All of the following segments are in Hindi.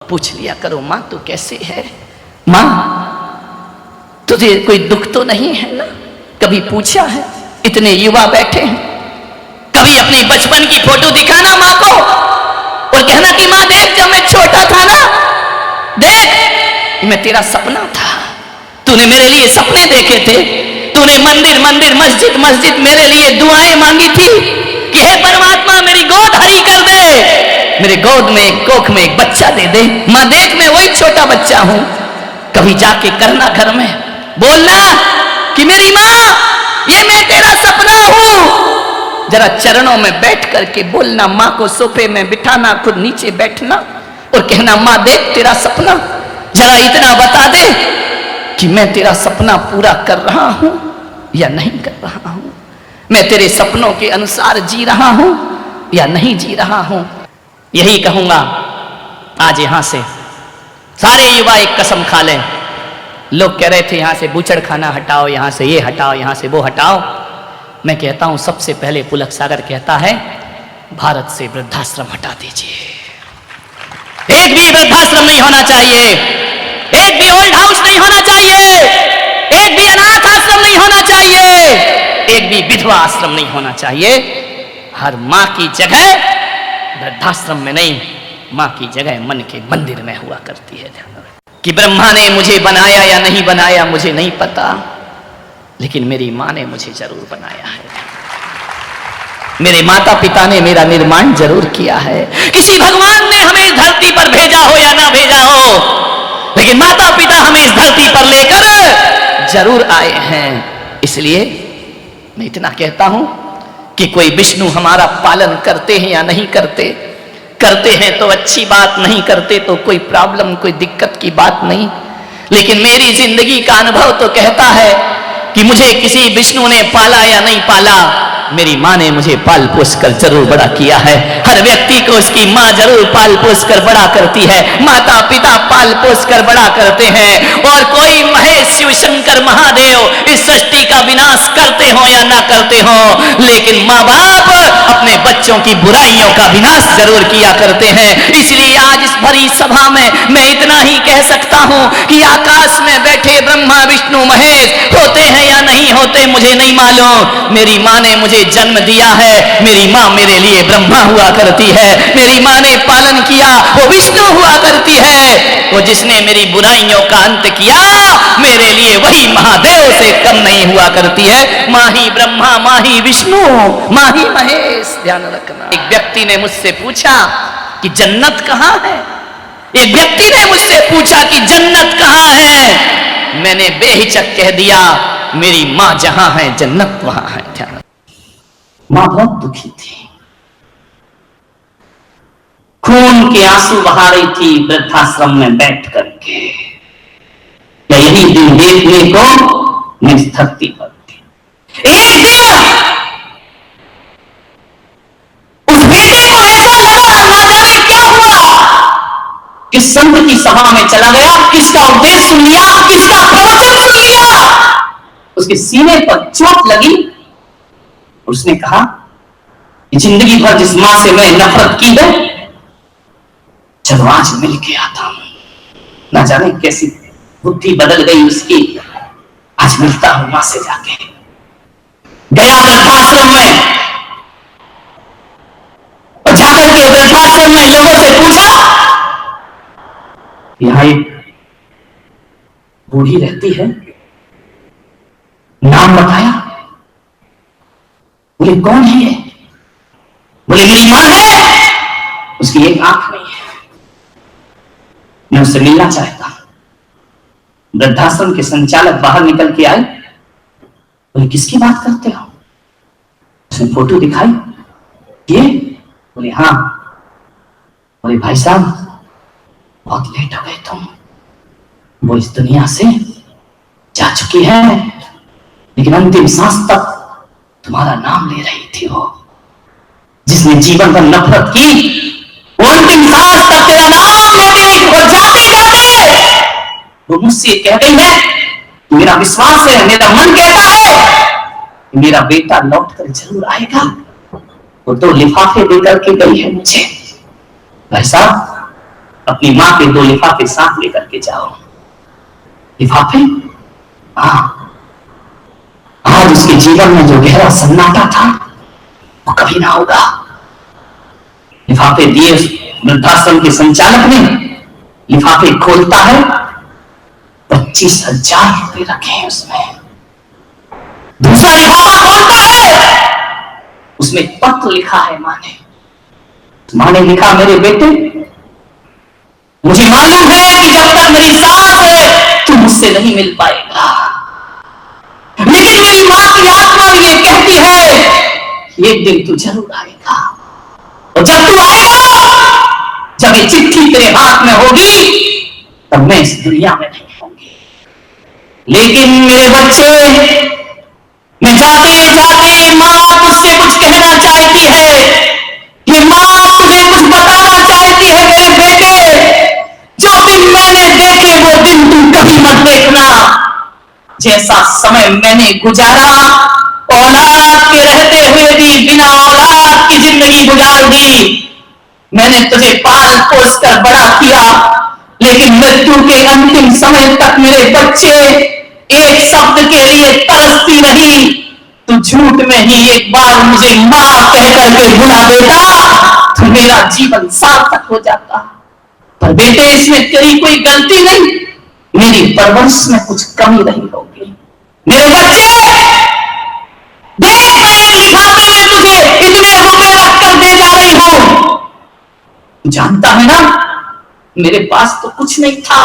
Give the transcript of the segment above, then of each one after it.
पूछ लिया करो, माँ तू कैसे है, माँ तुझे कोई दुख तो नहीं है ना? कभी पूछा है? इतने युवा बैठे हैं, कभी अपनी बचपन की फोटो दिखाना माँ को और कहना कि माँ देख जब मैं छोटा था ना, देख मैं तेरा सपना था, तूने मेरे लिए सपने देखे थे, तूने मंदिर मंदिर मस्जिद मस्जिद मेरे लिए दुआएं मांगी थी कि हे परमात्मा मेरी गोद हरी कर दे, मेरे गोद में एक कोख में एक बच्चा दे दे। माँ देख मैं वही छोटा बच्चा हूं। कभी जाके करना घर में, बोलना कि मेरी माँ ये मैं तेरा सपना हूं। जरा चरणों में बैठ करके बोलना, माँ को सोफे में बिठाना, खुद नीचे बैठना और कहना माँ देख तेरा सपना, जरा इतना बता दे कि मैं तेरा सपना पूरा कर रहा हूं या नहीं कर रहा हूं, मैं तेरे सपनों के अनुसार जी रहा हूं या नहीं जी रहा हूं। यही कहूंगा आज यहां से सारे युवा एक कसम खा लें। लोग कह रहे थे यहां से बूचड़ खाना हटाओ, यहां से ये हटाओ, यहां से वो हटाओ। मैं कहता हूं सबसे पहले पुलक सागर कहता है भारत से वृद्धाश्रम हटा दीजिए। एक भी वृद्धाश्रम नहीं होना चाहिए, एक भी ओल्ड हाउस नहीं होना चाहिए, एक भी अनाथ आश्रम नहीं होना चाहिए, एक भी विधवा आश्रम नहीं होना चाहिए। हर माँ की जगह वृद्धाश्रम में नहीं, माँ की जगह मन के मंदिर में हुआ करती है। कि ब्रह्मा ने मुझे बनाया या नहीं बनाया मुझे नहीं पता, लेकिन मेरी माँ ने मुझे जरूर बनाया है। मेरे माता पिता ने मेरा निर्माण जरूर किया है। किसी भगवान ने हमें इस धरती पर भेजा हो या ना भेजा हो, लेकिन माता पिता हमें इस धरती पर लेकर जरूर आए हैं। इसलिए मैं इतना कहता हूं कि कोई विष्णु हमारा पालन करते हैं या नहीं करते, करते हैं तो अच्छी बात, नहीं करते तो कोई प्रॉब्लम, कोई दिक्कत की बात नहीं। लेकिन मेरी जिंदगी का अनुभव तो कहता है कि मुझे किसी विष्णु ने पाला या नहीं पाला, मेरी माँ ने मुझे पाल पोस कर जरूर बड़ा किया है। हर व्यक्ति को उसकी माँ जरूर पाल पोस कर बड़ा करती है, माता पिता पाल पोस कर बड़ा करते हैं। और कोई महेश शिव शंकर महादेव इस सृष्टि का विनाश करते हो या ना करते हो, लेकिन माँ बाप अपने बच्चों की बुराइयों का विनाश जरूर किया करते हैं। इसलिए आज इस भरी सभा में मैं इतना ही कह सकता हूँ कि आकाश में बैठे ब्रह्मा विष्णु महेश होते हैं या नहीं होते मुझे नहीं मालूम, मेरी माँ ने मुझे जन्म दिया है, मेरी माँ मेरे लिए ब्रह्मा हुआ करती है, मेरी माँ ने पालन किया वो विष्णु हुआ करती है, वो जिसने मेरी बुराइयों का अंत किया मेरे लिए वही महादेव से कम नहीं हुआ करती है। माँ ही ब्रह्मा, माँ ही विष्णु, माँ ही महेश, ध्यान रखना। एक व्यक्ति ने मुझसे पूछा कि जन्नत कहाँ है, एक व्यक्ति ने मुझसे पूछा कि जन्नत कहाँ है, मैंने बेहिचक कह दिया मेरी माँ जहां है जन्नत वहां है। ध्यान, माँ बहुत दुखी थी, खून के आंसू बहा रही थी वृद्धाश्रम में बैठ करके। क्या यही दिन देखने को मैं इस धरती पर थी। एक दिन उस बेटे को ऐसा लगा ना जाने क्या हुआ, किस संत की सभा में चला गया, किसका उपदेश सुन लिया, किसका प्रवचन सुन लिया, उसके सीने पर चोट लगी। उसने कहा जिंदगी भर जिस मां से मैं नफरत की है, जब आज मिल के आता हूं ना जाने कैसी बुद्धि बदल गई उसकी, आज मिलता हूं मां से जाके। गया वृद्धाश्रम में और जाकर के वृद्धाश्रम में लोगों से पूछा, यहां एक बूढ़ी रहती है, नाम बताया, बोले कौन है ये, बोले मेरी मां है, उसकी एक आंख नहीं है, मैं उससे मिलना चाहता हूं। वृद्धाश्रम के संचालक बाहर निकल के आए, बोले किसकी बात करते हो, उसने फोटो दिखाई, ये बोले हाँ, बोले भाई साहब बहुत लेट हो गए तुम, वो इस दुनिया से जा चुकी है, लेकिन अंतिम सांस तक तुम्हारा नाम ले रही थी। वो जिसने जीवन भर नफरत की, वो अंतिम सांस तक तेरा नाम लेती रही और जाते जाते वो मुझसे कह गई है, मेरा विश्वास है, मेरा मन कहता है मेरा बेटा लौट कर जरूर आएगा। वो तो लिफाफे देकर के गई है मुझे। भाई साहब अपनी माँ के 2 लिफाफे साथ लेकर के जाओ। लिफाफे? हाँ, आज उसके जीवन में जो गहरा सन्नाटा था वो कभी ना होगा। लिफाफे दिए वृद्धाश्रम के संचालक ने, लिफाफे खोलता है, 25,000 रुपए रखे हैं उसमें। दूसरा लिफाफा खोलता है, उसमें पत्र लिखा है माँ ने लिखा, मेरे बेटे, मुझे मालूम है कि जब तक मेरी सांस है तू मुझसे नहीं मिल पाएगा, लेकिन मेरी माँ की आत्मा ये कहती है एक दिन तू जरूर आएगा, और जब तू आएगा, जब ये चिट्ठी तेरे हाथ में होगी, तब मैं इस दुनिया में नहीं होंगी। लेकिन मेरे बच्चे, मैं जाते जाते माँ तुझसे कुछ कहना चाहती है, ये माँ तुझे कुछ बताना चाहती है मेरे बेटे, जो दिन मैंने देखे वो दिन तू कभी मत देखना। जैसा समय मैंने गुजारा, औलाद के रहते हुए भी बिना औलाद की जिंदगी गुजार दी। मैंने तुझे पाल पोस कर बड़ा किया, लेकिन मृत्यु के अंतिम समय तक मेरे बच्चे एक शब्द के लिए तरसती रही। तू झूठ में ही एक बार मुझे माँ कह करके बुला देता तो मेरा जीवन सार्थक हो जाता। पर बेटे, इसमें तेरी कोई गलती नहीं, मेरी परवरिश में कुछ कमी रही होगी। मेरे बच्चे, देख, मैं लिफाफे में तुझे इतने रुपए रखकर दे जा रही हूं। जानता है ना, मेरे पास तो कुछ नहीं था।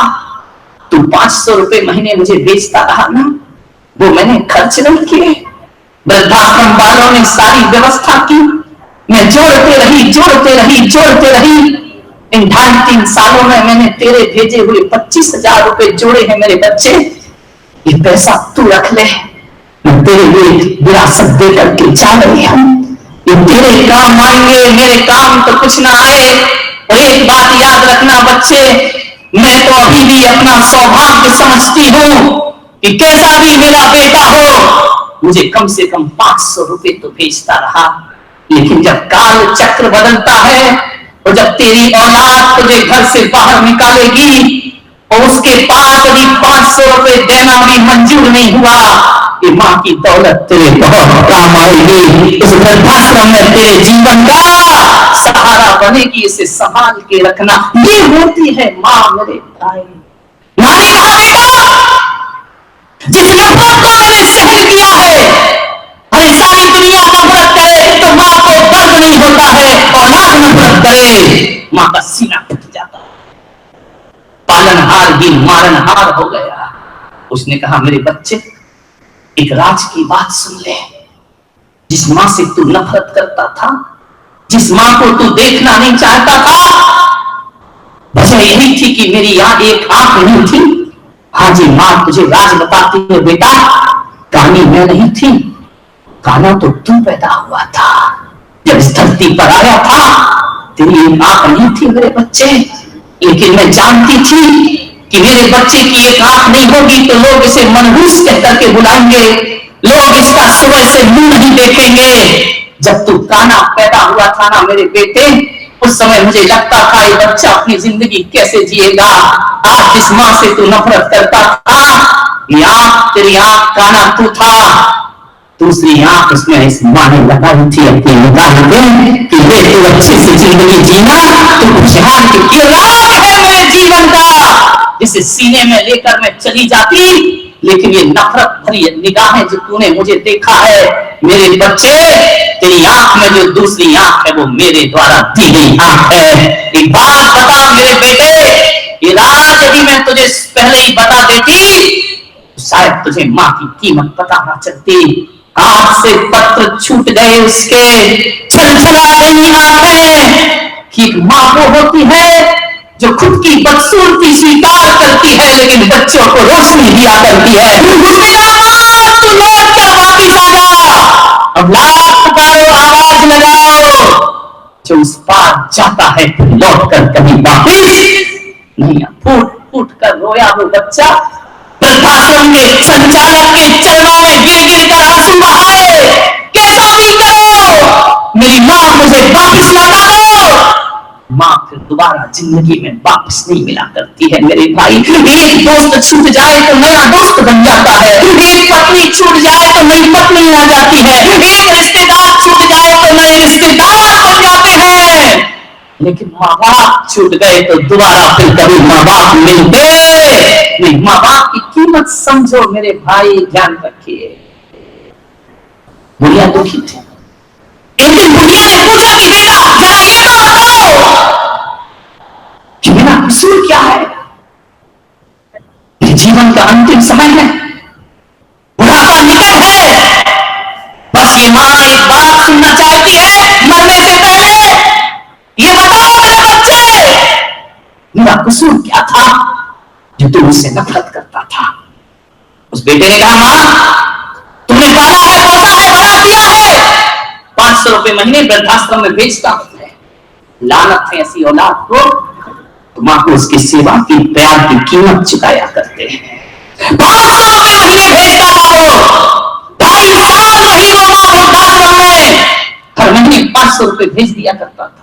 तू 500 रुपए महीने मुझे बेचता रहा ना, वो मैंने खर्च नहीं किए। वृद्धाश्रम वालों ने सारी व्यवस्था की, मैं जोड़ते रही। इन 2.5-3 सालों में मैंने तेरे भेजे हुए 25,000 रुपए जोड़े हैं मेरे बच्चे। ये पैसा तू रख ले, मैं तेरे लिए विरासत दे करके जा रही हूं। ये तेरे काम आएंगे, मेरे काम तो कुछ ना आए। और एक बात याद रखना बच्चे, मैं तो अभी भी अपना सौभाग्य समझती हूं कि कैसा भी मेरा बेटा हो, मुझे कम से कम 500 रुपए तो भेजता रहा। लेकिन जब काल चक्र बदलता है और जब तेरी औलाद तुझे घर से बाहर निकालेगी और उसके पास अभी 500 रुपए देना भी मंजूर नहीं हुआ, ये माँ की दौलत तेरे बहुत काम आएगी। उस वृद्धाश्रम में तेरे जीवन का सहारा बनेगी। इसे संभाल के रखना, ये होती है माँ मेरे भाई। माँ ने कहा, बेटा, जिस नफरत को मैंने सहन किया है, अरे सारी दुनिया नफरत करे तो माँ को दर्द नहीं होता है, औलाद नफरत करे माँ का सीना फट जाता है। पालनहार ही मारनहार हो गया। उसने कहा, मेरे बच्चे, एक राज की बात सुन ले। जिस माँ से तू नफरत करता था, जिस माँ को तू देखना नहीं चाहता था, वजह यही थी कि मेरी यहाँ एक आंख नहीं थी। आज ये माँ तुझे राज बताती है, बेटा, कहानी मैं नहीं थी, काना तो तू पैदा हुआ था। जब इस धरती पर आया था, तेरी एक आंख नहीं थी मेरे बच्चे, लेकिन मैं जानती थी कि मेरे बच्चे की एक आंख नहीं होगी तो लोग इसे मनहूस कह करके बुलाएंगे, लोग इसका सुबह से मुंह नहीं देखेंगे। जब तू काना पैदा हुआ था ना मेरे बेटे, उस समय मुझे लगता था ये बच्चा अपनी जिंदगी कैसे जिएगा। आज जिस माँ से तू नफरत करता था, ये आंख तेरी आंख काना तू था, दूसरी आंख उसमें इस माँ ने लगाई थी अपनी निगाह में कि वे तू अच्छे से जिंदगी जीना, तू खुशहाल की किरदार है मेरे जीवन का, जिसे सीने में लेकर मैं चली जाती। लेकिन ये नफरत भरी निगाहें जो तूने मुझे देखा है मेरे बच्चे, तेरी आंख में जो दूसरी आंख है वो मेरे द्वारा दी गई आंख है। एक बात बता मेरे बेटे, ये राज यदि मैं तुझे पहले ही बता देती तो शायद तुझे माँ की कीमत पता ना चलती। हाथ से पत्र छूट गए उसके, छलछला गई आंखें कि एक माँ वो होती है जो खुद की बदसूरती स्वीकार करती है लेकिन बच्चों को रोशनी दिया करती है। उसने कहा, तू लौट कर वापिस आ जा। अब लाख पुकारो, आवाज लगाओ, जो उस पार जाता है लौट कर कभी वापिस नहीं। फूट फूट कर रोया वो बच्चा, वृद्धाश्रम के संचालक के चरणों में गिर गिर कर आंसू बहाए। कैसा भी करो, मेरी माँ मुझे वापिस लौटा दो। माँ फिर दोबारा जिंदगी में वापस नहीं मिला करती है मेरे भाई। एक दोस्त छूट जाए तो नया दोस्त बन जाता है, एक पत्नी छूट जाए तो नई पत्नी आ जाती है, एक रिश्तेदार छूट जाए तो नए रिश्तेदार बन जाते हैं। लेकिन माँ बाप छूट गए तो दोबारा फिर कभी माँ बाप मिलते नहीं। माँ बाप की कीमत समझो मेरे भाई, ध्यान रखिए। बुढ़िया दुखी थी। एक दिन बुढ़िया ने पूछा कि बेटा जरा ये तो बताओ कि मेरा कसूर क्या है, मेरे जीवन का अंतिम समय है, बुढ़ापा निकट है, बस ये माँ एक बात सुनना चाहती है मरने से पहले। ये बताओ मेरे बच्चे, मेरा कसूर क्या था जो तुम मुझसे नफरत करता था। उस बेटे ने कहा माँ तुमने पाला है, पोसा है, बड़ा किया है, 500 रुपए महीने वृद्धाश्रम में भेजता हूं मैं। लानत है ऐसी औलाद को। तो मां को उसकी सेवा की प्यार की कीमत चुकाया करते हैं। 500 रुपए महीने भेजता था वो, 2.5 साल रही वो मां वृद्धाश्रम में, हर महीने 500 रुपए भेज दिया करता था।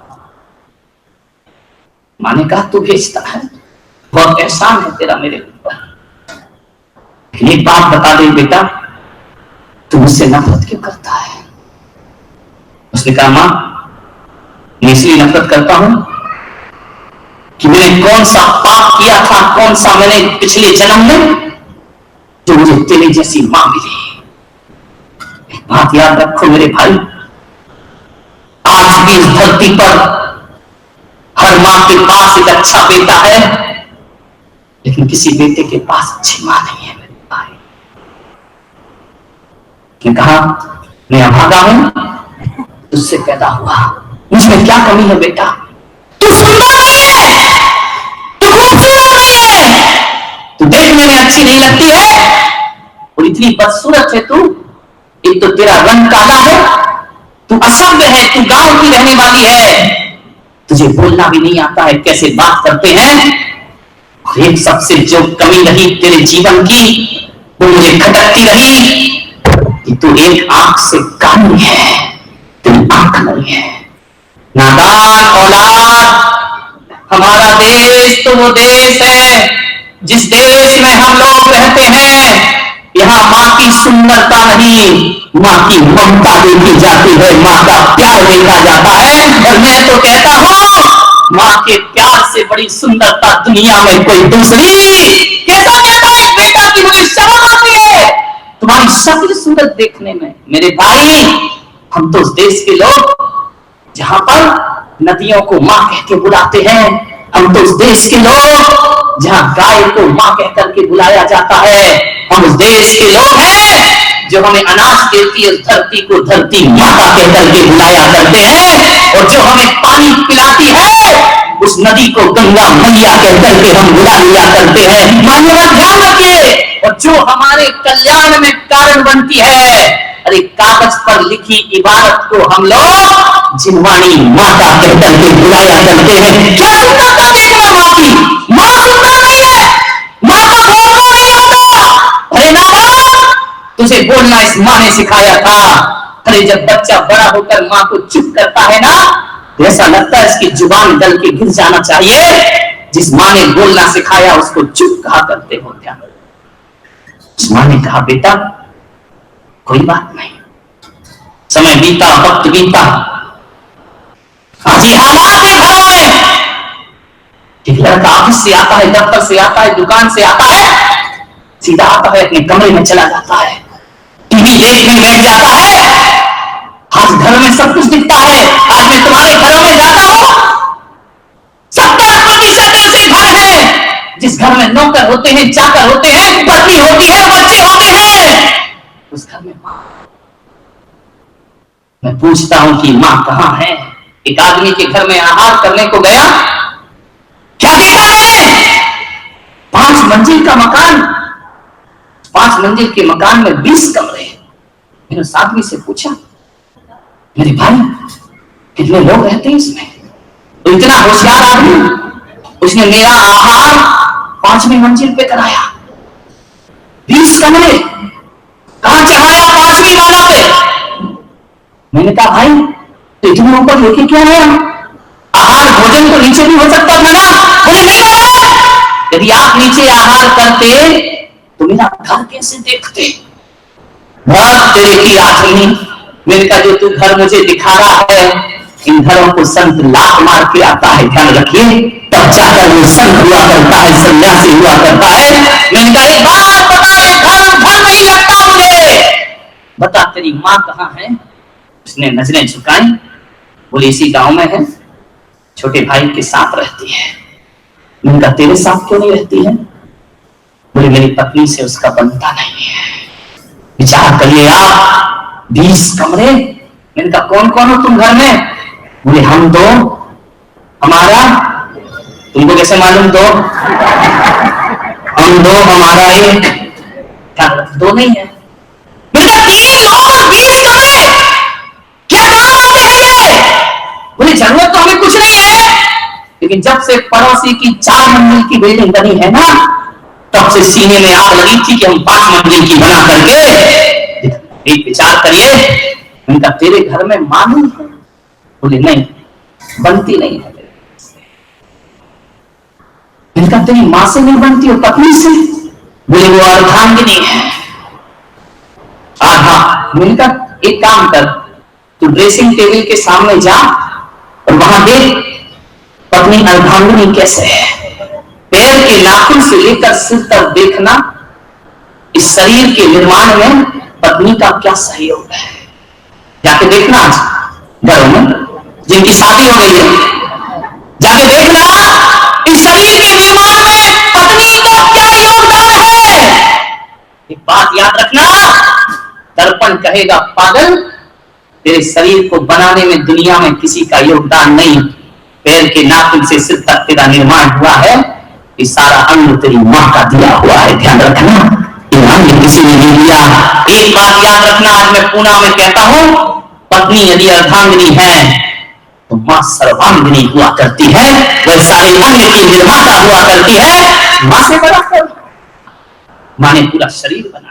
मां ने कहा तू भेजता है, बहुत एहसान है तेरा मेरे ऊपर, एक बात बता दे बेटा तू मुझसे नफरत क्यों करता है। उसने कहा मां मैं इसलिए नफरत करता हूं कि मैंने कौन सा पाप किया था, कौन सा मैंने पिछले जन्म में, जो मुझे तेरे जैसी मां मिली। एक बात याद रखो मेरे भाई, आज भी इस धरती पर हर मां के पास एक अच्छा बेटा है, लेकिन किसी बेटे के पास अच्छी मां नहीं है मेरे भाई। ने कहा मैं अभागा हूं, तुझसे पैदा हुआ, मुझमें क्या कमी है बेटा, तू सुंदर नहीं है, तू खूबसूरत नहीं है, तू देखने में अच्छी नहीं लगती है और इतनी बदसूरत है तू। एक तो तेरा रंग काला है, तू असभ्य है, तू गांव की रहने वाली है, तुझे बोलना भी नहीं आता है, कैसे बात करते हैं। और एक सबसे जो कमी रही तेरे जीवन की वो मुझे खटकती रही कि तू एक आंख से काली है, तेरी आंख नहीं है। नादान औलाद, हमारा देश तो वो देश है जिस देश में हम लोग रहते हैं। यहाँ माँ की सुंदरता नहीं, माँ की ममता देखी जाती है, माँ का प्यार देखा जाता है। और मैं तो कहता हूँ माँ के प्यार से बड़ी सुंदरता दुनिया में कोई दूसरी। कैसा कहता है बेटा की मुझे शर्म आती है तुम्हारी शक्ल सुंदर देखने में। मेरे भाई हम तो उस देश के लोग जहां पर नदियों को मां कह के बुलाते हैं, हम तो उस देश के लोग जहां गाय को मां कह करके बुलाया जाता है, हम उस देश के लोग हैं जो हमें अनाज देती है, उस धरती को धरती माता कह करके बुलाया करते हैं। और जो हमें पानी पिलाती है उस नदी को गंगा मैया कह करके हम बुला लिया करते हैं। मान्यवर ध्यान रखिए। और जो हमारे कल्याण में कारण बनती है, अरे कागज पर लिखी इबारत को हम लोग जिनवाणी माता कह करके बुलाया करते हैं। क्या सुंदरता देखना माँ की, माँ सुंदर नहीं है, माँ का बोलना नहीं होता। अरे नादान तुझे बोलना इस माँ ने सिखाया था। अरे जब बच्चा बड़ा होकर माँ को चुप करता है ना, तो ऐसा लगता है इसकी जुबान गल के गिर जाना चाहिए। जिस माँ ने बोलना सिखाया उसको चुप कहा करते हो क्या। मां ने कहा बेटा कोई बात नहीं, समय बीता, वक्त बीता, आज ये हालात है घरों में। एक लड़का ऑफिस से आता है, दफ्तर से आता है, दुकान से आता है, सीधा आता है अपने कमरे में चला जाता है, टीवी देखने बैठ जाता है। आज घर में सब कुछ दिखता है। आज मैं तुम्हारे घरों में जाता हूं, 70% ऐसे घर हैं जिस घर में नौकर होते हैं, चाकर होते हैं, पत्नी होती है, बच्चे होते हैं, उस घर में मां। मैं पूछता हूं कि मां कहां है। एक आदमी के घर में आहार करने को गया, क्या देखा मैंने, 5 मंजिल का मकान, 5 मंजिल के मकान में 20 कमरे। मैंने उस आदमी से पूछा मेरे भाई कितने लोग रहते हैं इसमें। तो इतना होशियार आदमी, उसने मेरा आहार 5वीं मंजिल पे कराया, 20 कमरे कहां चढ़ाया 5वीं माला पे। मैंने कहा भाई तो इतने ऊपर लेके क्या आया, आहार आहार भोजन तो नीचे भी हो सकता था ना। बोले नहीं महाराज, यदि आप नीचे आहार करते तो मेरा घर कैसे देखते? बहुत तेरे की आदमी, मैंने कहा जो तू घर मुझे दिखा रहा है, इन घरों को संत लात मार के आता है, ध्यान रखिए, तब जाकर वो संत हुआ करता है, सन्यासी हुआ करता है। मैंने कहा एक बात बता, ये घर नहीं लगता मुझे, बता तेरी माँ कहाँ है? उसने नजरें झुकाई, बोले इसी गांव में है, छोटे भाई के साथ रहती है। मैंने कहा तेरे साथ क्यों नहीं रहती है? बोले मेरी पत्नी से उसका बनता नहीं है। विचार करिए आप, 20 कमरे। मैंने कहा कौन कौन हो तुम घर में? बोले हम दो, हमारा, तुमको कैसे मालूम दो? हम दो, हमारा एक, क्या दो नहीं है? मैंने कहा 3 लोग 20 कमरे, क्या काम आते हैं ये? बोले जरूरत तो हमें कुछ नहीं है, लेकिन जब से पड़ोसी की 4 मंजिल की बिल्डिंग बनी है ना, तब से सीने में आग लगी थी कि हम 5 मंजिल की बना करके। एक विचार करिए, उनका तेरे घर में मां नहीं है? बोले नहीं, बनती नहीं है। इनका तेरी मां से नहीं बनती और पत्नी से? बोले वो अर्धांगिनी है। आहा, मिलकर एक काम कर, तू ड्रेसिंग टेबल के सामने जा और वहां देख पत्नी अर्धांगिनी कैसे है। पैर के नाखून से लेकर सिर तक देखना, इस शरीर के निर्माण में पत्नी का क्या सहयोग है। जाके देखना आज घरों में जिनकी शादी हो गई है, जाके देखना इस शरीर के निर्माण में पत्नी का क्या योगदान है। एक बात याद रखना, दर्पण कहेगा पागल, तेरे शरीर को बनाने में दुनिया में किसी का योगदान नहीं। पैर के नाखून से सिर तक तेरा निर्माण हुआ है, ये सारा अंग तेरी मां का दिया हुआ है। ध्यान रखना, ये अंग किसी ने नहीं दिया। एक बात याद रखना, आज मैं पूना में कहता हूं, पत्नी यदि अर्धांगिनी है तो मां सर्वांगिनी हुआ करती है, वह सारे अंग की निर्माता हुआ करती है। मां से बड़ा कर, मां ने पूरा शरीर बनाया।